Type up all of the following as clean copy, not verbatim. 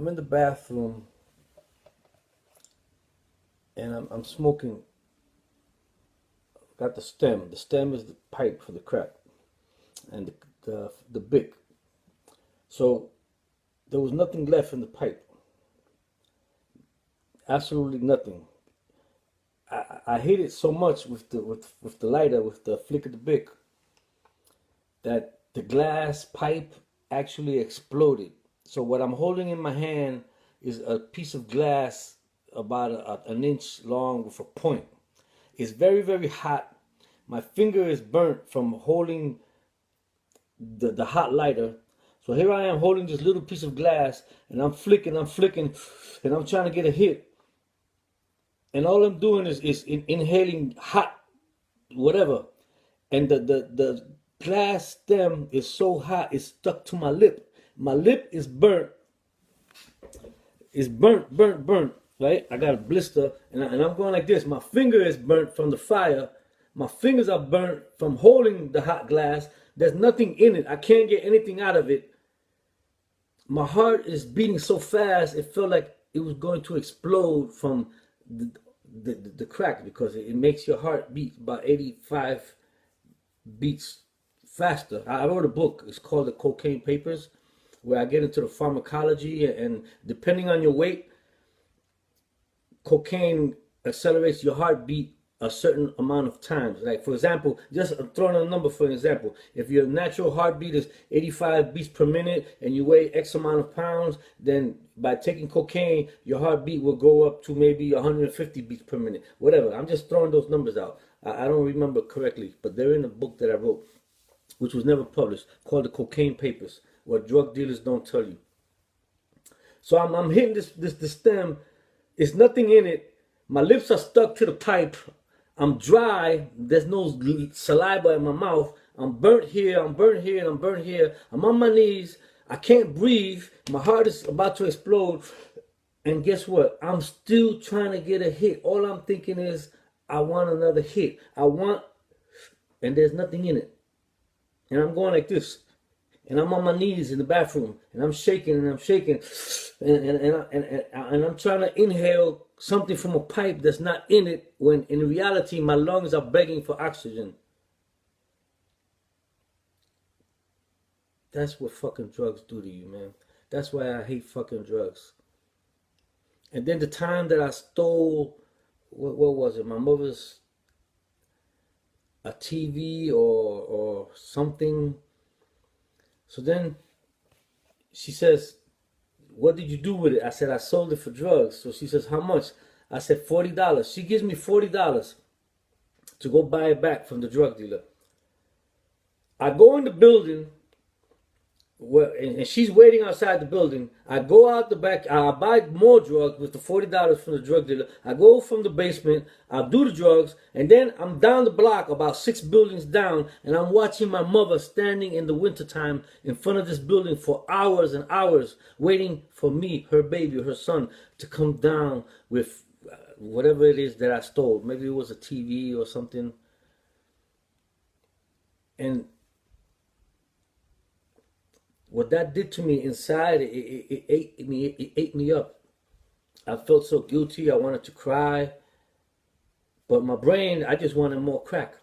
I'm in the bathroom and I'm smoking. Got the stem. The stem is the pipe for the crack, and the bic. So there was nothing left in the pipe. Absolutely nothing. I hit it so much with the lighter, with the flick of the bic, that the glass pipe actually exploded. So what I'm holding in my hand is a piece of glass about an inch long with a point. It's very, very hot. My finger is burnt from holding the hot lighter. So here I am holding this little piece of glass, and I'm flicking, and I'm trying to get a hit. And all I'm doing is inhaling hot whatever. And the glass stem is so hot, it's stuck to my lip. My lip is burnt. It's burnt, right? I got a blister, and I'm going like this. My finger is burnt from the fire. My fingers are burnt from holding the hot glass. There's nothing in it. I can't get anything out of it. My heart is beating so fast, it felt like it was going to explode from the crack, because it makes your heart beat about 85 beats faster. I wrote a book. It's called The Cocaine Papers, where I get into the pharmacology, and depending on your weight, cocaine accelerates your heartbeat a certain amount of times. Like, for example, just throwing a number for an example, if your natural heartbeat is 85 beats per minute and you weigh X amount of pounds, then by taking cocaine, your heartbeat will go up to maybe 150 beats per minute. Whatever. I'm just throwing those numbers out. I don't remember correctly, but they're in a book that I wrote, which was never published, called The Cocaine Papers, what drug dealers don't tell you. So I'm hitting this stem. There's nothing in it. My lips are stuck to the pipe. I'm dry. There's no saliva in my mouth. I'm burnt here. I'm burnt here. And I'm burnt here. I'm on my knees. I can't breathe. My heart is about to explode. And guess what? I'm still trying to get a hit. All I'm thinking is, I want another hit. And there's nothing in it. And I'm going like this. And I'm on my knees in the bathroom. And I'm shaking and I'm shaking. And I'm trying to inhale something from a pipe that's not in it, when in reality my lungs are begging for oxygen. That's what fucking drugs do to you, man. That's why I hate fucking drugs. And then the time that I stole, what was it? My mother's a TV or something. So then she says, what did you do with it? I said, I sold it for drugs. So she says, how much? I said, $40. She gives me $40 to go buy it back from the drug dealer. I go in the building, and she's waiting outside the building. I go out the back. I buy more drugs with the $40 from the drug dealer. I go from the basement. I do the drugs. And then I'm down the block, about 6 buildings down. And I'm watching my mother standing in the wintertime in front of this building for hours and hours, waiting for me, her baby, her son, to come down with whatever it is that I stole. Maybe it was a TV or something. And what that did to me inside, it ate me up. I felt so guilty. I wanted to cry. But my brain, I just wanted more crack.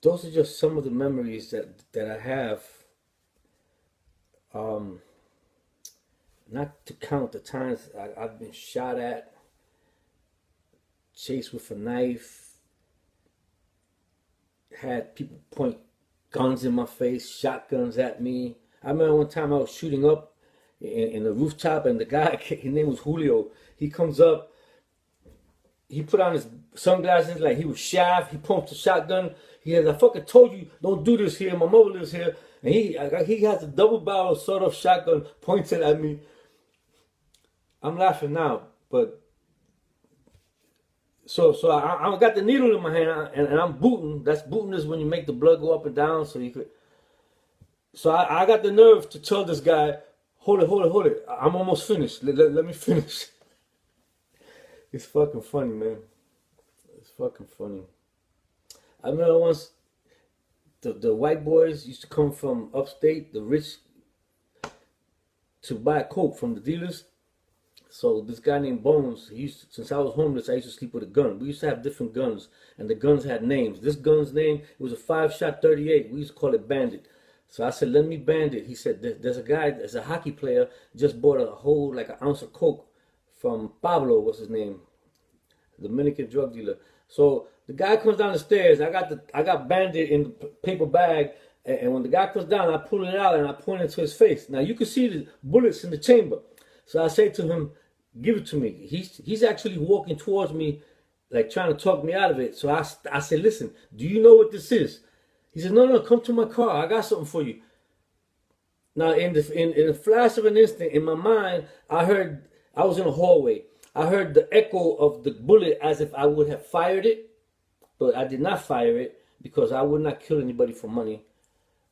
Those are just some of the memories that I have. Not to count the times I've been shot at, chased with a knife, had people point guns in my face, shotguns at me. I remember one time I was shooting up in the rooftop, and the guy, his name was Julio, he comes up, he put on his sunglasses like he was shaft, he pumped a shotgun. He has, I fucking told you, don't do this here, my mother lives here. And he has a double barrel sort of shotgun pointed at me. I'm laughing now, but so I got the needle in my hand, and I'm booting. That's booting is when you make the blood go up and down, so you could. So I got the nerve to tell this guy, hold it. I'm almost finished. Let me finish. It's fucking funny, man. It's fucking funny. I remember once the white boys used to come from upstate, the rich to buy coke from the dealers. So this guy named Bones, since I was homeless, I used to sleep with a gun. We used to have different guns, and the guns had names. This gun's name, it was a 5-shot 38. We used to call it Bandit. So I said, let me Bandit. He said, there's a guy, there's a hockey player, just bought a whole, like an ounce of coke from Pablo, what's his name? Dominican drug dealer. So the guy comes down the stairs. I got Bandit in the paper bag, and when the guy comes down, I pull it out and I point it to his face. Now you can see the bullets in the chamber. So I say to him, give it to me. He's actually walking towards me, like trying to talk me out of it. So I said, listen, do you know what this is? He said, no, come to my car. I got something for you. Now, in a flash of an instant, in my mind, I was in a hallway. I heard the echo of the bullet as if I would have fired it, but I did not fire it because I would not kill anybody for money.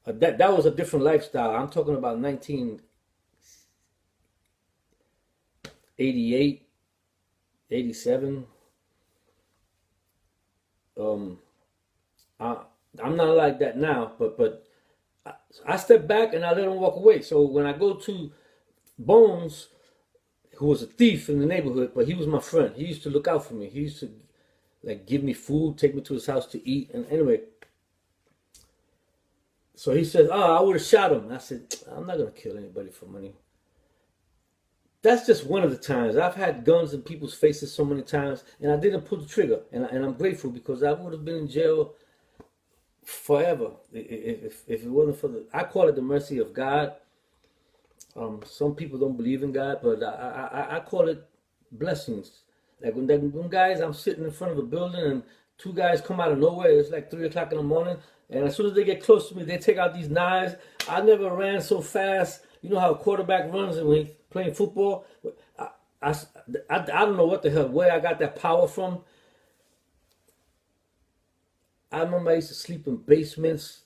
That was a different lifestyle. I'm talking about 1988, 87. I'm not like that now, but I step back and I let him walk away. So when I go to Bones, who was a thief in the neighborhood, but he was my friend. He used to look out for me. He used to like give me food, take me to his house to eat. And anyway, so he says, oh, I would have shot him. And I said, I'm not going to kill anybody for money. That's just one of the times. I've had guns in people's faces so many times, and I didn't pull the trigger. And I'm grateful because I would have been in jail forever if it wasn't for I call it the mercy of God. Some people don't believe in God, but I call it blessings. Like when guys, I'm sitting in front of a building and two guys come out of nowhere. It's like 3 o'clock in the morning, and as soon as they get close to me, they take out these knives. I never ran so fast. You know how a quarterback runs when he's playing football? I don't know what the hell, where I got that power from. I remember I used to sleep in basements,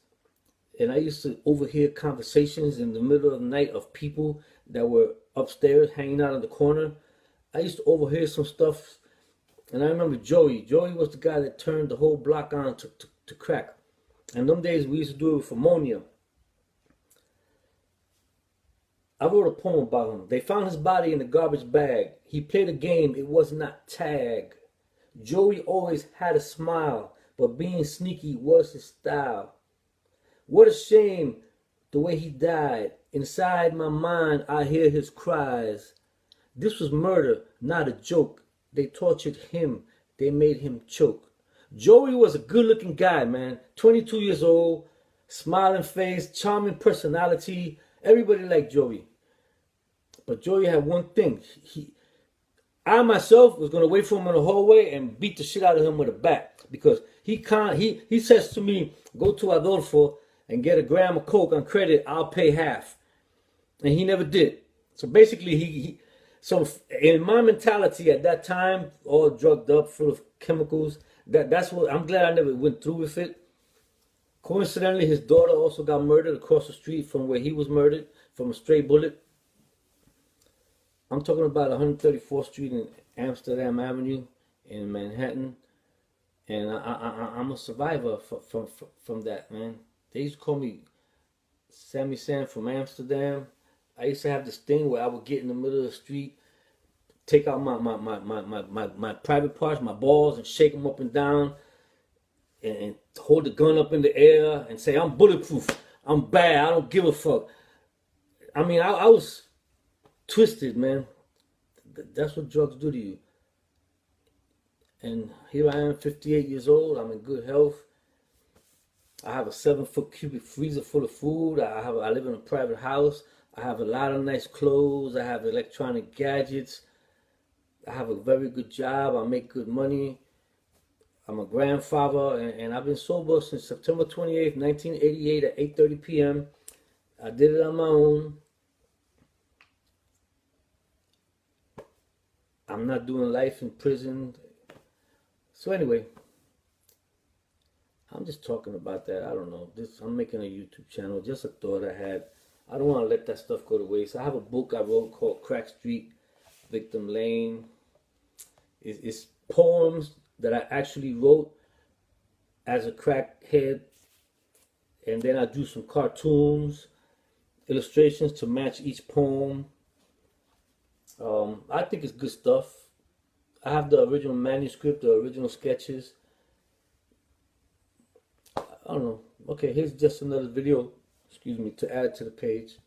and I used to overhear conversations in the middle of the night of people that were upstairs hanging out in the corner. I used to overhear some stuff, and I remember Joey. Joey was the guy that turned the whole block on to crack. And them days we used to do it with ammonia. I wrote a poem about him. They found his body in a garbage bag. He played a game, it was not tag. Joey always had a smile, but being sneaky was his style. What a shame the way he died. Inside my mind, I hear his cries. This was murder, not a joke. They tortured him. They made him choke. Joey was a good-looking guy, man. 22 years old, smiling face, charming personality. Everybody liked Joey. But Joey had one thing. I myself was going to wait for him in the hallway and beat the shit out of him with a bat. Because he says to me, go to Adolfo and get a gram of coke on credit, I'll pay half. And he never did. So basically, so in my mentality at that time, all drugged up, full of chemicals, that's what, I'm glad I never went through with it. Coincidentally, his daughter also got murdered across the street from where he was murdered, from a stray bullet. I'm talking about 134th Street in Amsterdam Avenue in Manhattan. And I'm a survivor from that, man. They used to call me Sammy Sam from Amsterdam. I used to have this thing where I would get in the middle of the street, take out my private parts, my balls, and shake them up and down, and hold the gun up in the air and say, I'm bulletproof, I'm bad, I don't give a fuck. I mean, I was twisted, man. That's what drugs do to you. And here I am, 58 years old, I'm in good health. I have a 7-foot cubic freezer full of food. I live in a private house. I have a lot of nice clothes. I have electronic gadgets. I have a very good job. I make good money. I'm a grandfather, and I've been sober since September 28th, 1988 at 8:30 p.m. I did it on my own. I'm not doing life in prison. So anyway, I'm just talking about that. I don't know. I'm making a YouTube channel. Just a thought I had. I don't want to let that stuff go to waste. I have a book I wrote called Crack Street, Victim Lane. It's poems that I actually wrote as a crackhead. And then I do some cartoons, illustrations to match each poem. I think it's good stuff. I have the original manuscript, the original sketches. I don't know. Okay, here's just another video, excuse me, to add to the page.